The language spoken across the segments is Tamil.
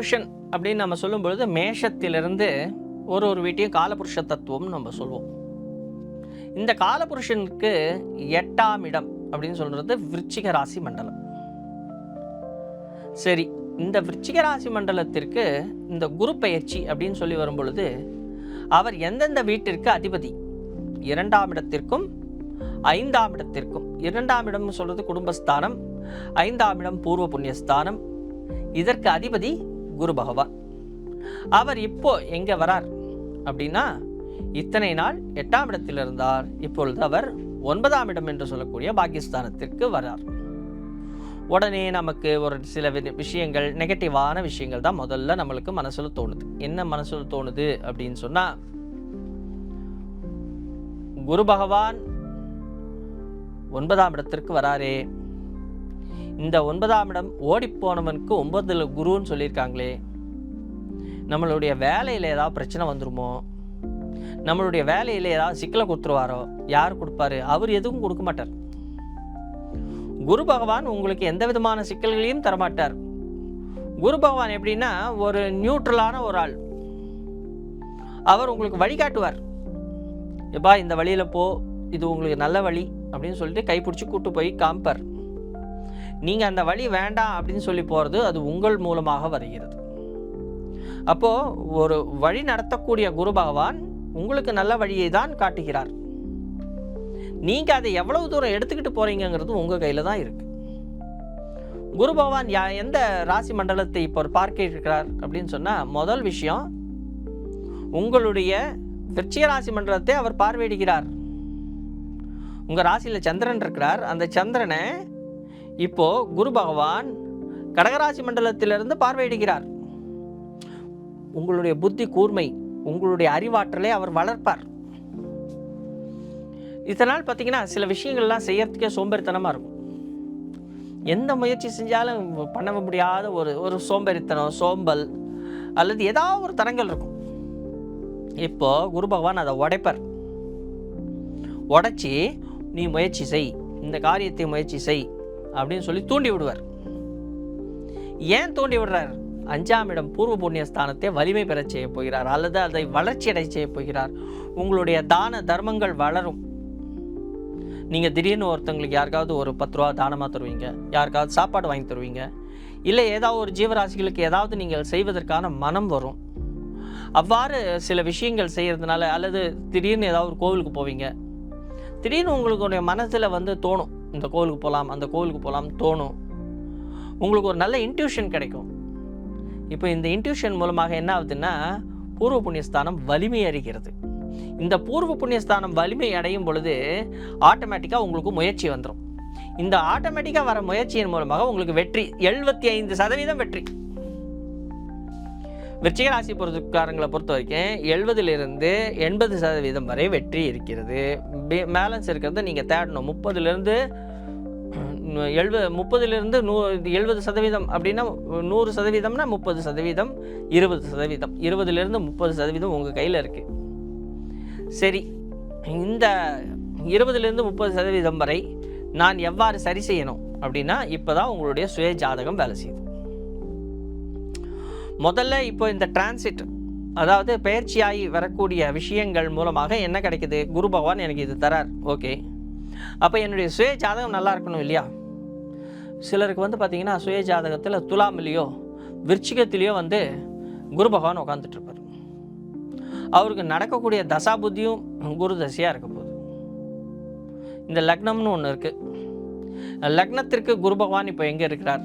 காலபுருஷன் அப்படின்னு நம்ம சொல்லும் பொழுது மேஷத்திலிருந்து ஒரு வீட்டையும் காலபுருஷ தத்துவம் நம்ம சொல்லுவோம். இந்த காலபுருஷனுக்கு 8ஆம் இடம் அப்படின்னு சொல்றது விருச்சிக ராசி மண்டலம். சரி, இந்த விருச்சிக ராசி மண்டலத்திற்கு இந்த குரு பெயர்ச்சி அப்படின்னு சொல்லி வரும் பொழுது அவர் எந்தெந்த வீட்டிற்கு அதிபதி? 2ஆம் இடத்திற்கும் 5ஆம் இடத்திற்கும். 2ஆம் இடம் சொல்றது குடும்பஸ்தானம், 5ஆம் இடம் பூர்வ புண்ணியஸ்தானம். இதற்கு அதிபதி குரு பகவான். அவர் இப்போ எங்க வரார் அப்படின்னா, இத்தனை நாள் 8ஆம் இடத்தில் இருந்தார், இப்பொழுது அவர் 9ஆம் இடம் என்று சொல்லக்கூடிய பாக்கியஸ்தானத்திற்கு வரார். உடனே நமக்கு ஒரு சில விஷயங்கள், நெகட்டிவான விஷயங்கள் தான் முதல்ல நம்மளுக்கு மனசுல தோணுது. என்ன மனசுல தோணுது அப்படின்னு சொன்னா, குரு பகவான் 9ஆம் இடத்திற்கு வராரே, இந்த 9ஆம் இடம் ஓடி போனவனுக்கு 9ல் குருன்னு சொல்லியிருக்காங்களே, நம்மளுடைய வேலையில் ஏதாவது பிரச்சனை வந்துருமோ, நம்மளுடைய வேலையில் ஏதாவது சிக்கலை கொடுத்துருவாரோ? யார் கொடுப்பாரு? அவர் எதுவும் கொடுக்க மாட்டார். குரு பகவான் உங்களுக்கு எந்த விதமான சிக்கல்களையும் தரமாட்டார். குரு பகவான் எப்படின்னா ஒரு நியூட்ரலான ஒரு ஆள். அவர் உங்களுக்கு வழிகாட்டுவார். எப்பா இந்த வழியில் போ, இது உங்களுக்கு நல்ல வழி அப்படின்னு சொல்லிட்டு கைப்பிடிச்சி கூட்டு போய் காமிப்பார். நீங்கள் அந்த வழி வேண்டாம் அப்படின்னு சொல்லி போகிறது அது உங்கள் மூலமாக வருகிறது. அப்போது ஒரு வழி நடத்தக்கூடிய குரு பகவான் உங்களுக்கு நல்ல வழியை தான் காட்டுகிறார். நீங்கள் அதை எவ்வளவு தூரம் எடுத்துக்கிட்டு போகிறீங்கிறது உங்கள் கையில் தான் இருக்குது. குரு பகவான் எந்த ராசி மண்டலத்தை இப்போ பார்க்க இருக்கிறார் அப்படின்னு சொன்னால், முதல் விஷயம் உங்களுடைய விருச்சிக ராசி மண்டலத்தை அவர் பார்வையிடுகிறார். உங்கள் ராசியில் சந்திரன் இருக்கிறார். அந்த சந்திரனை இப்போ குரு பகவான் கடகராசி மண்டலத்திலிருந்து பார்வையிடுகிறார். உங்களுடைய புத்தி கூர்மை, உங்களுடைய அறிவாற்றலை அவர் வளர்ப்பார். இதனால் பார்த்தீங்கன்னா சில விஷயங்கள்லாம் செய்யறதுக்கே சோம்பேறித்தனமாக இருக்கும். எந்த முயற்சி செஞ்சாலும் பண்ண முடியாத ஒரு சோம்பேறித்தனம், சோம்பல் அல்லது ஏதாவது ஒரு தரங்கள் இருக்கும். இப்போ குரு பகவான் அதை உடைப்பார். உடைச்சி நீ முயற்சி செய், இந்த காரியத்தை முயற்சி செய் அப்படின்னு சொல்லி தூண்டி விடுவார். ஏன் தூண்டி விடுறார்? 5ஆம் இடம் பூர்வ புண்ணியஸ்தானத்தை வலிமை பெற செய்ய போகிறார், அல்லது அதை வளர்ச்சி அடை செய்ய போகிறார். உங்களுடைய தான தர்மங்கள் வளரும். நீங்கள் திடீர்னு ஒருத்தவங்களுக்கு யாருக்காவது ஒரு 10 ரூபா தானமாக தருவீங்க, யாருக்காவது சாப்பாடு வாங்கி தருவீங்க, இல்லை ஏதாவது ஒரு ஜீவராசிகளுக்கு ஏதாவது நீங்கள் செய்வதற்கான மனம் வரும். அவ்வாறு சில விஷயங்கள் செய்கிறதுனால, அல்லது திடீர்னு ஏதாவது ஒரு கோவிலுக்கு போவீங்க, திடீர்னு உங்களுடைய மனசில் வந்து தோணும், இந்த கோவிலுக்கு போகலாம், அந்த கோவிலுக்கு போகலாம் தோணும். உங்களுக்கு ஒரு நல்ல இன்ட்யூஷன் கிடைக்கும். இப்போ இந்த இன்ட்யூஷன் மூலமாக என்ன ஆகுதுன்னா, பூர்வ புண்ணியஸ்தானம் வலிமை அறிகிறது. இந்த பூர்வ புண்ணியஸ்தானம் வலிமை அடையும் பொழுது ஆட்டோமேட்டிக்காக உங்களுக்கு முயற்சி வந்துடும். இந்த ஆட்டோமேட்டிக்காக வர முயற்சியின் மூலமாக உங்களுக்கு வெற்றி 75% வெற்றி. விருச்சிக ராசி பொறுத்தக்காரங்களை பொறுத்த வரைக்கும் 70லிருந்து 80% வரை வெற்றி இருக்கிறது. பேலன்ஸ் இருக்கிறது நீங்கள் தேடணும். 30லிருந்து 70% அப்படின்னா 100%னா 30%, 20%, 20லிருந்து 30% உங்கள் கையில் இருக்குது. சரி, இந்த 20லிருந்து 30% வரை நான் எவ்வாறு சரி செய்யணும் அப்படின்னா, இப்போ தான் உங்களுடைய சுய ஜாதகம் வேலை செய்யுது. முதல்ல இப்போ இந்த டிரான்சிட், அதாவது பயிற்சியாகி வரக்கூடிய விஷயங்கள் மூலமாக என்ன கிடைக்குது? குரு பகவான் எனக்கு இது தரார். ஓகே, அப்போ என்னுடைய சுய ஜாதகம் நல்லா இருக்கணும் இல்லையா? சிலருக்கு வந்து பார்த்திங்கன்னா சுய ஜாதகத்தில் துலாமிலேயோ விருச்சிகத்திலேயோ வந்து குரு பகவான் உட்காந்துட்ருப்பார். அவருக்கு நடக்கக்கூடிய தசா புத்தியும் குரு தசையாக இருக்க போகுது. இந்த லக்னம்னு ஒன்று இருக்குது. லக்னத்திற்கு குரு பகவான் இப்போ எங்கே இருக்கிறார்?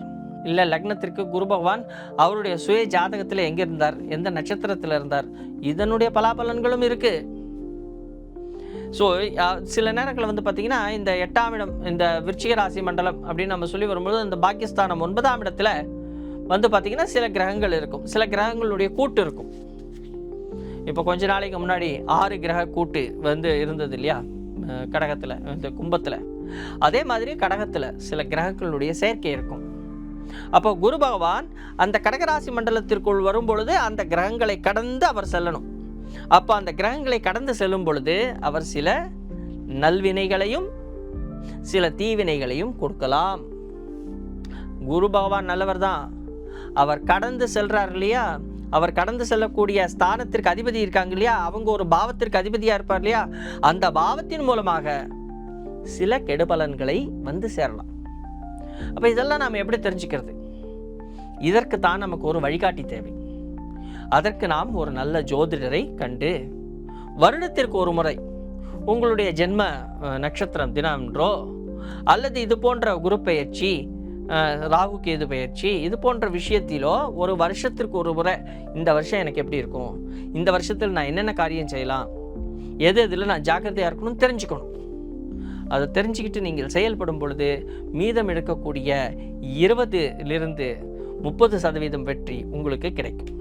இல்லை, லக்னத்திற்கு குரு பகவான் அவருடைய சுய ஜாதகத்தில் எங்கே இருந்தார், எந்த நட்சத்திரத்தில் இருந்தார், இதனுடைய பலாபலன்களும் இருக்குது. ஸோ சில நேரங்களில் வந்து பார்த்திங்கன்னா இந்த 8ஆம் இடம், இந்த விருச்சிக ராசி மண்டலம் அப்படின்னு நம்ம சொல்லி வரும்போது, இந்த பாக்கியஸ்தானம் 9ஆம் இடத்துல வந்து பார்த்திங்கன்னா சில கிரகங்கள் இருக்கும், சில கிரகங்களுடைய கூட்டு இருக்கும். இப்போ கொஞ்ச நாளைக்கு முன்னாடி 6 கிரக கூட்டு வந்து இருந்தது இல்லையா கடகத்தில், இந்த கும்பத்தில். அதே மாதிரி கடகத்தில் சில கிரகங்களுடைய சேர்க்கை இருக்கும். அப்போ குரு பகவான் அந்த கடகராசி மண்டலத்திற்குள் வரும் பொழுது அந்த கிரகங்களை கடந்து அவர் செல்லணும். அப்போ அந்த கிரகங்களை கடந்து செல்லும் பொழுது அவர் சில நல்வினைகளையும் சில தீவினைகளையும் கொடுக்கலாம். குரு பகவான் நல்லவர் தான், அவர் கடந்து செல்றார் இல்லையா, அவர் கடந்து செல்லக்கூடிய ஸ்தானத்திற்கு அதிபதி இருக்காங்க இல்லையா, அவங்க ஒரு பாவத்திற்கு அதிபதியாக இருப்பார் இல்லையா, அந்த பாவத்தின் மூலமாக சில கெடுபலன்களை வந்து சேரலாம். அப்போ இதெல்லாம் நாம் எப்படி தெரிஞ்சுக்கிறது? இதற்கு தான் நமக்கு ஒரு வழிகாட்டி தேவை. அதற்கு நாம் ஒரு நல்ல ஜோதிடரை கண்டு வருடத்திற்கு ஒரு முறை உங்களுடைய ஜென்ம நட்சத்திரம் தினம்ன்றோ அல்லது இது போன்ற குரு பெயர்ச்சி, ராகு கேது பெயர்ச்சி, இது போன்ற விஷயத்திலோ ஒரு வருஷத்திற்கு ஒரு முறை இந்த வருஷம் எனக்கு எப்படி இருக்கும், இந்த வருஷத்தில் நான் என்னென்ன காரியம் செய்யலாம், எது எதில் நான் ஜாக்கிரதையாக இருக்கணும்னு தெரிஞ்சுக்கணும். அதை தெரிஞ்சுக்கிட்டு நீங்கள் செயல்படும் பொழுது மீதம் எடுக்கக்கூடிய 20% 30% வெற்றி உங்களுக்கு கிடைக்கும்.